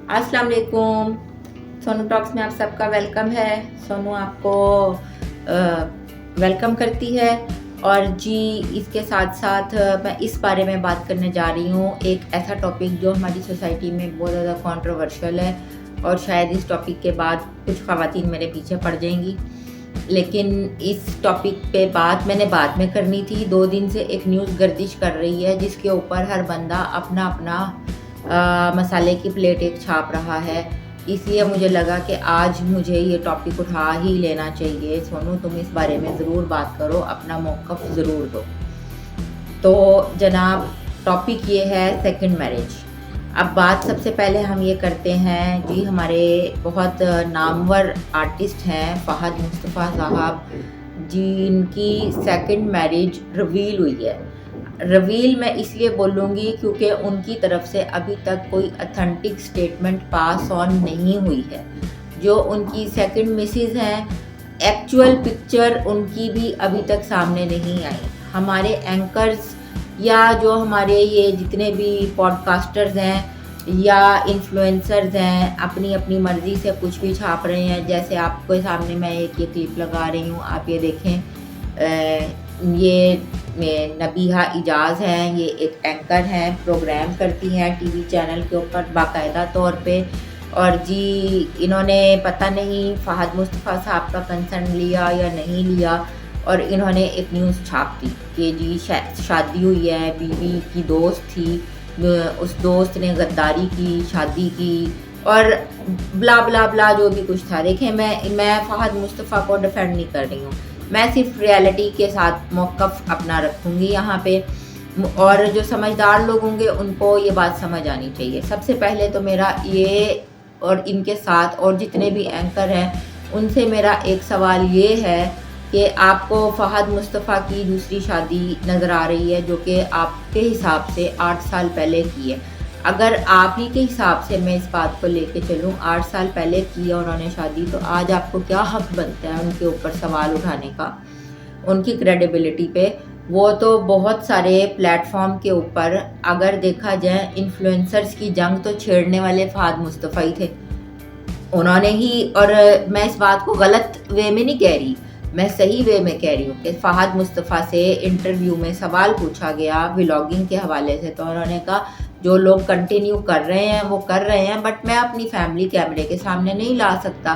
अस्सलाम वालेकुम। सोनू टॉक्स में आप सबका वेलकम है। सोनू आपको वेलकम करती है। और जी इसके साथ साथ मैं इस बारे में बात करने जा रही हूँ, एक ऐसा टॉपिक जो हमारी सोसाइटी में बहुत ज़्यादा कंट्रोवर्शियल है और शायद इस टॉपिक के बाद कुछ ख़वातीन मेरे पीछे पड़ जाएंगी, लेकिन इस टॉपिक पे बात मैंने बाद में करनी थी। 2 दिन से एक न्यूज़ गर्दिश कर रही है जिसके ऊपर हर बंदा अपना अपना मसाले की प्लेट एक छाप रहा है, इसलिए मुझे लगा कि आज मुझे ये टॉपिक उठा ही लेना चाहिए। सोनू तुम इस बारे में ज़रूर बात करो, अपना मौक़िफ़ ज़रूर दो। तो जनाब टॉपिक ये है सेकंड मैरिज। अब बात सबसे पहले हम ये करते हैं जी, हमारे बहुत नामवर आर्टिस्ट हैं फ़हद मुस्तफ़ा साहब, जिनकी सेकंड मैरिज रिवील हुई है। रिवील मैं इसलिए बोलूँगी क्योंकि उनकी तरफ से अभी तक कोई अथेंटिक स्टेटमेंट पास ऑन नहीं हुई है। जो उनकी सेकंड मिसेज हैं, एक्चुअल पिक्चर उनकी भी अभी तक सामने नहीं आई। हमारे एंकर्स या जो हमारे ये जितने भी पॉडकास्टर्स हैं या इन्फ्लुएंसर्स हैं, अपनी अपनी मर्ज़ी से कुछ भी छाप रहे हैं। जैसे आपके सामने मैं एक ये क्लिप लगा रही हूँ, आप ये देखें। ये नबीहा इजाज़ हैं, ये एक एंकर हैं, प्रोग्राम करती हैं टीवी चैनल के ऊपर बाकायदा तौर पे। और जी इन्होंने पता नहीं फ़हद मुस्तफ़ा साहब का कंसर्न लिया या नहीं लिया, और इन्होंने एक न्यूज़ छाप दी कि जी शादी हुई है, बीवी की दोस्त थी, उस दोस्त ने गद्दारी की, शादी की और ब्ला ब्ला ब्ला जो भी कुछ था। देखें, मैं फ़हद मुस्तफ़ा को डिफेंड नहीं कर रही हूँ, मैं सिर्फ रियलिटी के साथ मौक़िफ़ अपना रखूँगी यहाँ पे। और जो समझदार लोग होंगे उनको ये बात समझ आनी चाहिए। सबसे पहले तो मेरा ये और इनके साथ और जितने भी एंकर हैं उनसे मेरा एक सवाल ये है कि आपको फ़हद मुस्तफ़ा की दूसरी शादी नज़र आ रही है, जो कि आपके हिसाब से 8 साल पहले की है। अगर आप ही के हिसाब से मैं इस बात को लेके चलूँ, 8 साल पहले की है उन्होंने शादी, तो आज आपको क्या हक़ बनता है उनके ऊपर सवाल उठाने का, उनकी क्रेडिबिलिटी पे? वो तो बहुत सारे प्लेटफॉर्म के ऊपर अगर देखा जाए इन्फ्लुएंसर्स की जंग तो छेड़ने वाले फ़हद मुस्तफ़ा ही थे, उन्होंने ही। और मैं इस बात को गलत वे में नहीं कह रही, मैं सही वे में कह रही हूँ कि फ़हद मुस्तफ़ा से इंटरव्यू में सवाल पूछा गया व्लॉगिंग के हवाले से, तो उन्होंने कहा जो लोग कंटिन्यू कर रहे हैं वो कर रहे हैं, बट मैं अपनी फैमिली कैमरे के सामने नहीं ला सकता।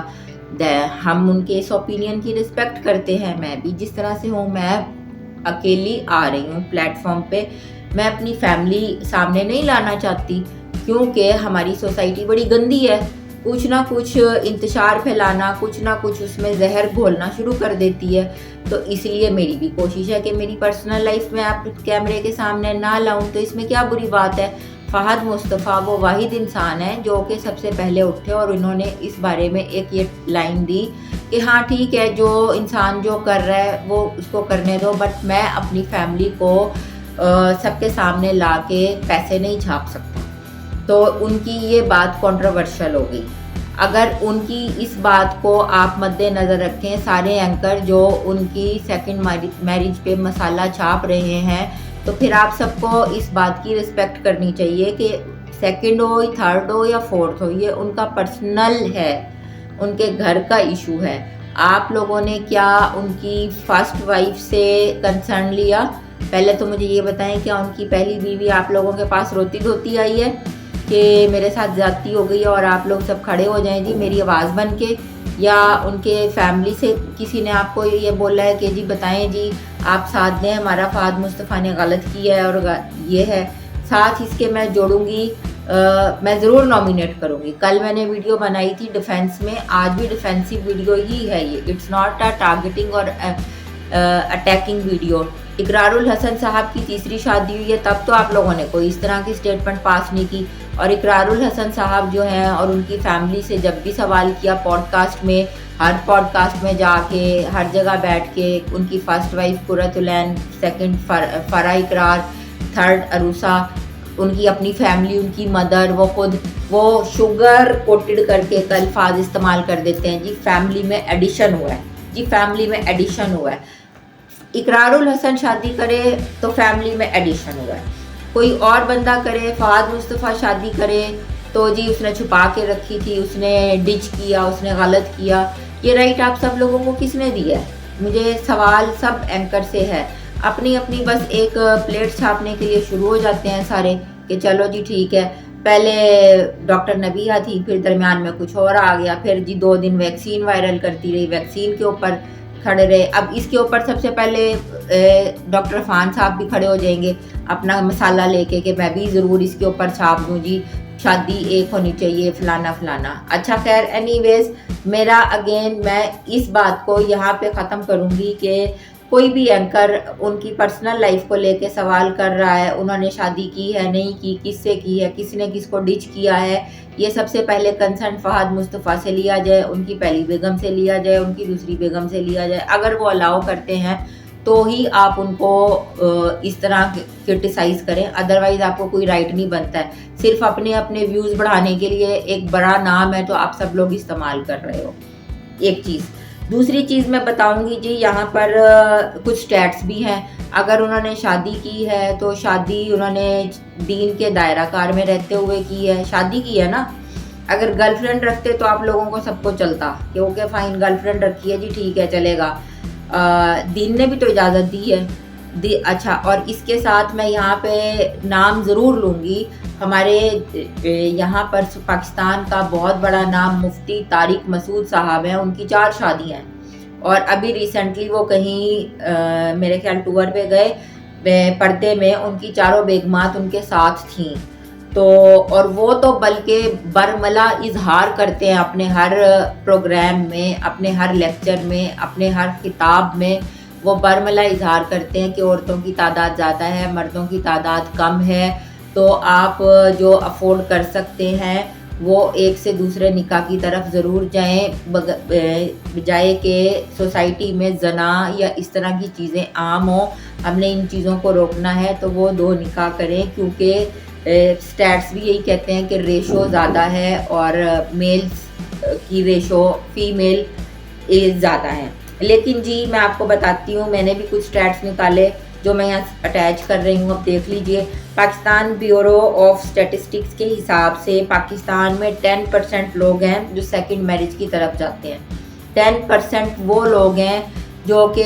हम उनके इस ओपिनियन की रिस्पेक्ट करते हैं। मैं भी जिस तरह से हूँ, मैं अकेली आ रही हूँ प्लेटफॉर्म पे, मैं अपनी फैमिली सामने नहीं लाना चाहती क्योंकि हमारी सोसाइटी बड़ी गंदी है। कुछ ना कुछ इंतशार फैलाना, कुछ ना कुछ उसमें जहर घोलना शुरू कर देती है। तो इसलिए मेरी भी कोशिश है कि मेरी पर्सनल लाइफ में आप कैमरे के सामने ना लाऊं, तो इसमें क्या बुरी बात है। फ़हद मुस्तफ़ा वो वाहिद इंसान है जो कि सबसे पहले उठे और इन्होंने इस बारे में एक ये लाइन दी कि हाँ ठीक है, जो इंसान जो कर रहा है वो उसको करने दो, बट मैं अपनी फैमिली को सबके सामने ला के पैसे नहीं छाप सकता। तो उनकी ये बात कंट्रोवर्शियल हो गई। अगर उनकी इस बात को आप मद्देनज़र रखें, सारे एंकर जो उनकी सेकंड मैरिज पे मसाला छाप रहे हैं, तो फिर आप सबको इस बात की रिस्पेक्ट करनी चाहिए कि सेकंड हो, थर्ड हो या फोर्थ हो, ये उनका पर्सनल है, उनके घर का इशू है। आप लोगों ने क्या उनकी फर्स्ट वाइफ से कंसर्न लिया? पहले तो मुझे ये बताएं, क्या उनकी पहली बीवी आप लोगों के पास रोती धोती आई है कि मेरे साथ ज़्यादती हो गई है और आप लोग सब खड़े हो जाएं जी मेरी आवाज़ बन के? या उनके फैमिली से किसी ने आपको ये बोला है कि जी बताएं जी आप साथ दें, हमारा फ़हद मुस्तफ़ा ने गलत किया है और ये है? साथ इसके मैं जोड़ूंगी, मैं ज़रूर नॉमिनेट करूंगी। कल मैंने वीडियो बनाई थी डिफेंस में, आज भी डिफेंसिव वीडियो ही है ये, इट्स नॉट अ टारगेटिंग और अटैकिंग वीडियो। इकरारुल हसन साहब की तीसरी शादी हुई है, तब तो आप लोगों ने कोई इस तरह की स्टेटमेंट पास नहीं की। और इकरारुल हसन साहब जो हैं और उनकी फैमिली से जब भी सवाल किया पॉडकास्ट में, हर पॉडकास्ट में जाके हर जगह बैठ के उनकी फर्स्ट वाइफ कुर्रतुलैन, सेकंड फरा इकरार, थर्ड अरूसा, उनकी अपनी फैमिली, उनकी मदर, वो खुद वो शुगर कोटेड करके कल अल्फाज इस्तेमाल कर देते हैं जी फैमिली में एडिशन हुआ है, जी फैमिली में एडिशन हुआ है। इकरारुल हसन शादी करे तो फैमिली में एडिशन हुआ है, कोई और बंदा करे, फ़हद मुस्तफ़ा शादी करे तो जी उसने छुपा के रखी थी, उसने डिच किया, उसने गलत किया। ये राइट आप सब लोगों को किसने दिया है? मुझे सवाल सब एंकर से है। अपनी अपनी बस एक प्लेट छापने के लिए शुरू हो जाते हैं सारे कि चलो जी ठीक है, पहले डॉक्टर नबिया थी, फिर दरमियान में कुछ और आ गया, फिर जी 2 दिन वैक्सीन वायरल करती रही, वैक्सीन के ऊपर खड़े रहे। अब इसके ऊपर सबसे पहले डॉक्टर अफान साहब भी खड़े हो जाएंगे अपना मसाला लेके कि मैं भी ज़रूर इसके ऊपर छाप दूँ जी, शादी एक होनी चाहिए, फलाना फलाना। अच्छा खैर एनीवेज, मेरा अगेन मैं इस बात को यहाँ पे ख़त्म करूँगी कि कोई भी एंकर उनकी पर्सनल लाइफ को लेके सवाल कर रहा है, उन्होंने शादी की है नहीं की, किससे की है, किसने किसको डिच किया है, ये सबसे पहले कंसर्न फहद मुस्तफ़ा से लिया जाए, उनकी पहली बेगम से लिया जाए, उनकी दूसरी बेगम से लिया जाए। अगर वो अलाउ करते हैं तो ही आप उनको इस तरह क्रिटिसाइज़ करें, अदरवाइज़ आपको कोई राइट नहीं बनता है। सिर्फ अपने अपने व्यूज़ बढ़ाने के लिए एक बड़ा नाम है तो आप सब लोग इस्तेमाल कर रहे हो, एक चीज़। दूसरी चीज़ मैं बताऊंगी जी, यहाँ पर कुछ स्टैट्स भी हैं। अगर उन्होंने शादी की है तो शादी उन्होंने दीन के दायरा कार में रहते हुए की है, शादी की है ना। अगर गर्लफ्रेंड रखते तो आप लोगों को सबको चलता कि ओके फाइन गर्लफ्रेंड रखी है जी, ठीक है चलेगा। दीन ने भी तो इजाज़त दी है। अच्छा, और इसके साथ मैं यहाँ पे नाम ज़रूर लूँगी, हमारे यहाँ पर पाकिस्तान का बहुत बड़ा नाम मुफ्ती तारिक मसूद साहब हैं, उनकी 4 शादियाँ हैं और अभी रिसेंटली वो कहीं मेरे ख्याल टूर पे गए, पर्दे में उनकी चारों बेगमात उनके साथ थीं। तो और वो तो बल्कि बरमला इजहार करते हैं अपने हर प्रोग्राम में, अपने हर लेक्चर में, अपने हर किताब में वो बरमला इजहार करते हैं कि औरतों की तादाद ज़्यादा है, मर्दों की तादाद कम है। तो आप जो अफोर्ड कर सकते हैं वो एक से दूसरे निकाह की तरफ ज़रूर जाएं, बजाय कि सोसाइटी में जना या इस तरह की चीज़ें आम हो। हमने इन चीज़ों को रोकना है तो वो 2 निकाह करें, क्योंकि स्टैट्स भी यही कहते हैं कि रेशो ज़्यादा है और मेल्स की रेशो फीमेल ज़्यादा है। लेकिन जी मैं आपको बताती हूँ, मैंने भी कुछ स्टैट्स निकाले जो मैं यहाँ अटैच कर रही हूँ, अब देख लीजिए। पाकिस्तान ब्यूरो ऑफ स्टैटिस्टिक्स के हिसाब से पाकिस्तान में 10% लोग हैं जो सेकंड मैरिज की तरफ जाते हैं। 10% वो लोग हैं जो कि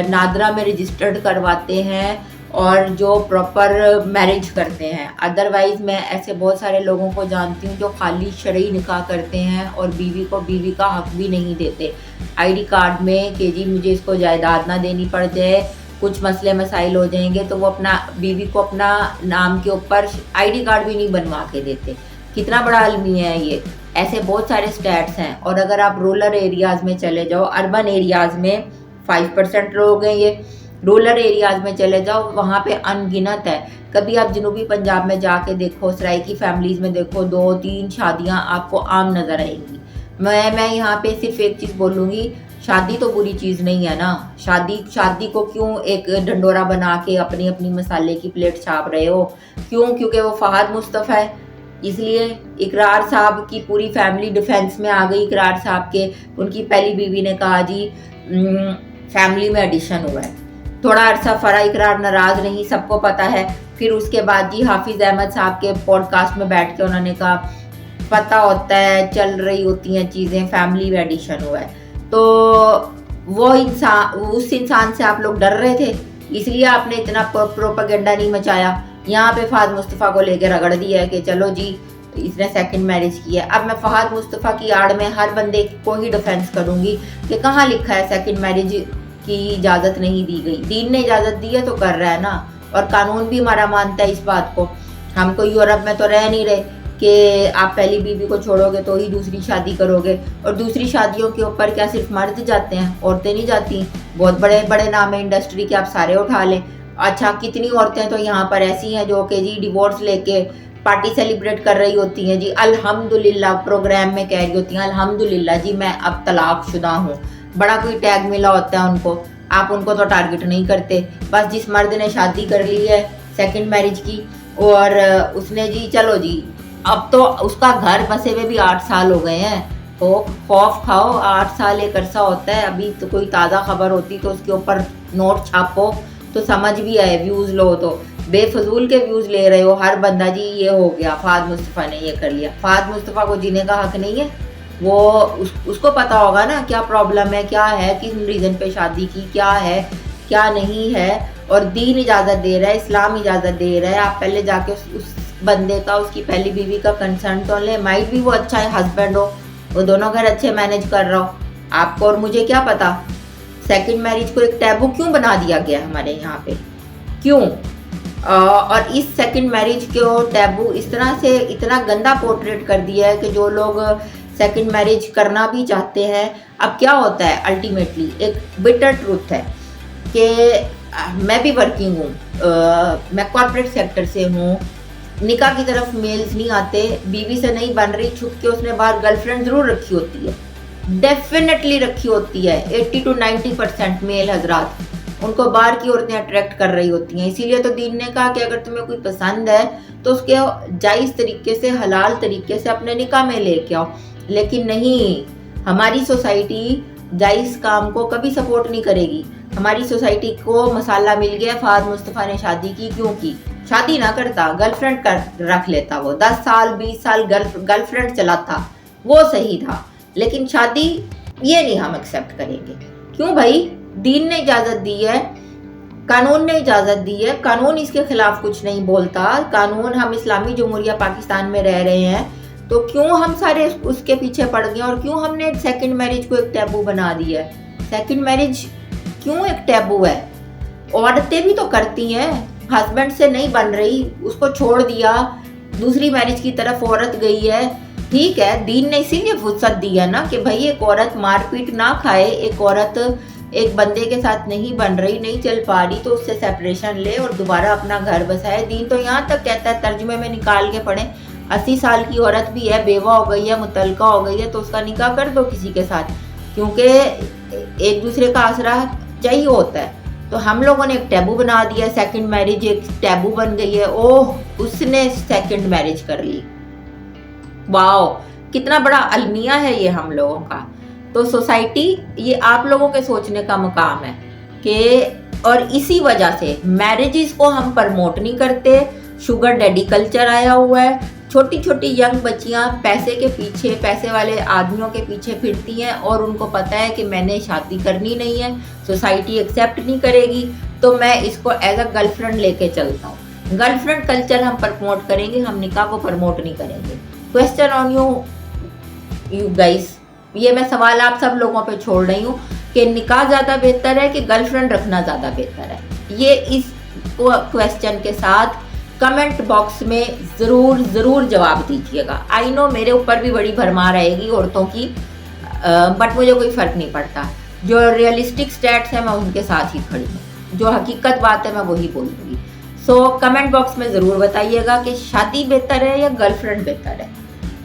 नादरा में रजिस्टर्ड करवाते हैं और जो प्रॉपर मैरिज करते हैं। अदरवाइज़ मैं ऐसे बहुत सारे लोगों को जानती हूँ जो खाली शरई निकाह करते हैं और बीवी को बीवी का हक भी नहीं देते आईडी कार्ड में कि जी मुझे इसको जायदाद ना देनी पड़ जाए, कुछ मसले मसाइल हो जाएंगे तो वो अपना बीवी को अपना नाम के ऊपर आईडी कार्ड भी नहीं बनवा के देते। कितना बड़ा अलमिया है ये। ऐसे बहुत सारे स्टैट्स हैं। और अगर आप रूरल एरियाज़ में चले जाओ, अर्बन एरियाज़ में 5% लोग हैं ये, रूरल एरियाज़ में चले जाओ वहाँ पे अनगिनत है। कभी आप जनूबी पंजाब में जाके देखो, सराइकी फैमिलीज़ में देखो, 2-3 शादियाँ आपको आम नज़र आएंगी। मैं यहाँ पे सिर्फ एक चीज़ बोलूँगी, शादी तो बुरी चीज़ नहीं है ना। शादी को क्यों एक ढंडोरा बना के अपनी अपनी मसाले की प्लेट छाप रहे हो? क्यों? क्योंकि वो फहद मुस्तफ़ा है इसलिए। इकरार साहब की पूरी फैमिली डिफेंस में आ गई। इकरार साहब के उनकी पहली बीवी ने कहा जी फैमिली में एडिशन हुआ है। थोड़ा अरसा फरा इकरार नाराज़ रही, सबको पता है। फिर उसके बाद जी हाफिज़ अहमद साहब के पॉडकास्ट में बैठ के उन्होंने कहा पता होता है, चल रही होती हैं चीज़ें, फैमिली में एडिशन हुआ है। तो वो इंसान, उस इंसान से आप लोग डर रहे थे, इसलिए आपने इतना प्रोपेगेंडा नहीं मचाया। यहाँ पे फहद मुस्तफ़ा को लेकर रगड़ दिया है कि चलो जी इसने सेकंड मैरिज की है। अब मैं फहद मुस्तफ़ा की आड़ में हर बंदे को ही डिफेंस करूँगी कि कहाँ लिखा है सेकंड मैरिज की इजाज़त नहीं दी गई। दीन ने इजाज़त दी है तो कर रहा है ना, और कानून भी हमारा मानता है इस बात को। हम कोई यूरोप में तो रह नहीं रहे कि आप पहली बीवी को छोड़ोगे तो ही दूसरी शादी करोगे। और दूसरी शादियों के ऊपर क्या सिर्फ मर्द जाते हैं, औरतें नहीं जाती? बहुत बड़े बड़े नाम है इंडस्ट्री के, आप सारे उठा लें। अच्छा, कितनी औरतें तो यहाँ पर ऐसी हैं जो कि जी डिवोर्स लेके पार्टी सेलिब्रेट कर रही होती हैं जी, अल्हम्दुलिल्लाह प्रोग्राम में कह रही होती हैं अल्हम्दुलिल्लाह जी मैं अब तलाकशुदा हूँ। बड़ा कोई टैग मिला होता है उनको, आप उनको तो टारगेट नहीं करते। बस जिस मर्द ने शादी कर ली है सेकंड मैरिज की और उसने जी चलो जी अब तो उसका घर बसे हुए भी 8 साल हो गए हैं, तो खौफ खाओ। 8 साल एक अरसा होता है। अभी तो कोई ताज़ा खबर होती तो उसके ऊपर नोट छापो तो समझ भी आए, व्यूज लो तो बेफजूल के व्यूज ले रहे हो। हर बंदा जी ये हो गया, फाद मुस्तफ़ा ने ये कर लिया। फाद मुस्तफ़ा को जीने का हक नहीं है? वो उसको पता होगा ना क्या प्रॉब्लम है, क्या है, किस रीज़न पे शादी की, क्या है क्या नहीं है। और दीन इजाज़त दे रहा है, इस्लाम इजाज़त दे रहा है। आप पहले जाके उस बंदे का, उसकी पहली बीवी का कंसर्न तो ले। माइट भी वो अच्छा है हस्बैंड हो, वो दोनों घर अच्छे मैनेज कर रहा हो, आपको और मुझे क्या पता। सेकंड मैरिज को एक टैबू क्यों बना दिया गया हमारे यहाँ पे, क्यों? और इस सेकंड मैरिज को टैबू इस तरह से इतना गंदा पोर्ट्रेट कर दिया है कि जो लोग सेकंड मैरिज करना भी चाहते हैं, अब क्या होता है अल्टीमेटली, एक बिटर ट्रूथ है कि मैं भी वर्किंग हूँ, मैं कॉर्पोरेट सेक्टर से हूँ। निकाह की तरफ मेल्स नहीं आते, बीवी से नहीं बन रही, छुप के उसने बाहर गर्लफ्रेंड जरूर रखी होती है, डेफिनेटली रखी होती है। 80 to 90% मेल हजरात, उनको बाहर की औरतें अट्रैक्ट कर रही होती हैं। इसीलिए तो दीन ने कहा कि अगर तुम्हें कोई पसंद है तो उसके जायज़ तरीके से, हलाल तरीके से अपने निकाह में लेके आओ। लेकिन नहीं, हमारी सोसाइटी जायज़ काम को कभी सपोर्ट नहीं करेगी। हमारी सोसाइटी को मसाला मिल गया, फाद मुस्तफ़ा ने शादी की, क्यों की? शादी ना करता, गर्लफ्रेंड कर रख लेता। वो 10 साल 20 साल गर्लफ्रेंड चलाता, वो सही था। लेकिन शादी ये नहीं हम एक्सेप्ट करेंगे। क्यों भाई? दीन ने इजाज़त दी है, कानून ने इजाज़त दी है, कानून इसके खिलाफ कुछ नहीं बोलता। कानून, हम इस्लामी जमहूरिया पाकिस्तान में रह रहे हैं, तो क्यों हम सारे उसके पीछे पड़ गए और क्यों हमने सेकंड मैरिज को एक टैबू बना दिया है? सेकंड मैरिज क्यों एक टैबू है? औरतें भी तो करती हैं, हस्बैंड से नहीं बन रही, उसको छोड़ दिया, दूसरी मैरिज की तरफ औरत गई है, ठीक है। दीन ने इसीलिए फुर्सत दी है ना कि भाई एक औरत मारपीट ना खाए, एक औरत एक बंदे के साथ नहीं बन रही, नहीं चल पा रही, तो उससे सेपरेशन ले और दोबारा अपना घर बसाए। दीन तो यहाँ तक कहता है, तर्जुमे में निकाल के पढ़े, 80 साल की औरत भी है, बेवा हो गई है, मुतलका हो गई है, तो उसका निकाह कर दो किसी के साथ, क्योंकि एक दूसरे का आसरा चाहिए होता है। तो हम लोगों ने एक टैबू बना दिया, सेकंड मैरिज एक टैबू बन गई है। ओह, उसने सेकंड मैरिज कर ली, वाओ, कितना बड़ा अलमिया है ये हम लोगों का। तो सोसाइटी, ये आप लोगों के सोचने का मुकाम है कि, और इसी वजह से मैरिजेस को हम प्रमोट नहीं करते। शुगर डैडी कल्चर आया हुआ है, छोटी छोटी यंग बच्चियां पैसे के पीछे, पैसे वाले आदमियों के पीछे फिरती हैं और उनको पता है कि मैंने शादी करनी नहीं है, सोसाइटी एक्सेप्ट नहीं करेगी, तो मैं इसको एज अ गर्लफ्रेंड लेके चलता हूँ। गर्लफ्रेंड कल्चर हम प्रमोट करेंगे, हम निकाह को प्रमोट नहीं करेंगे। क्वेश्चन ऑन यू गाइस, ये मैं सवाल आप सब लोगों पे छोड़ रही हूँ कि निकाह ज़्यादा बेहतर है कि गर्लफ्रेंड रखना ज़्यादा बेहतर है? ये इस क्वेश्चन के साथ कमेंट बॉक्स में ज़रूर जवाब दीजिएगा। आई नो मेरे ऊपर भी बड़ी भरमार आएगी औरतों की, बट मुझे कोई फ़र्क नहीं पड़ता। जो रियलिस्टिक स्टैट्स हैं मैं उनके साथ ही खड़ी हूँ, जो हकीकत बात है मैं वही बोलूँगी। सो कमेंट बॉक्स में ज़रूर बताइएगा कि शादी बेहतर है या गर्लफ्रेंड बेहतर है।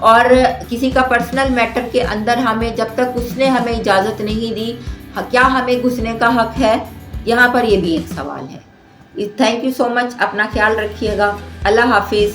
और किसी का पर्सनल मैटर के अंदर हमें, जब तक उसने हमें इजाज़त नहीं दी, क्या हमें घुसने का हक है? यहाँ पर ये भी एक सवाल है। थैंक यू सो मच, अपना ख्याल रखिएगा, अल्लाह हाफिज़।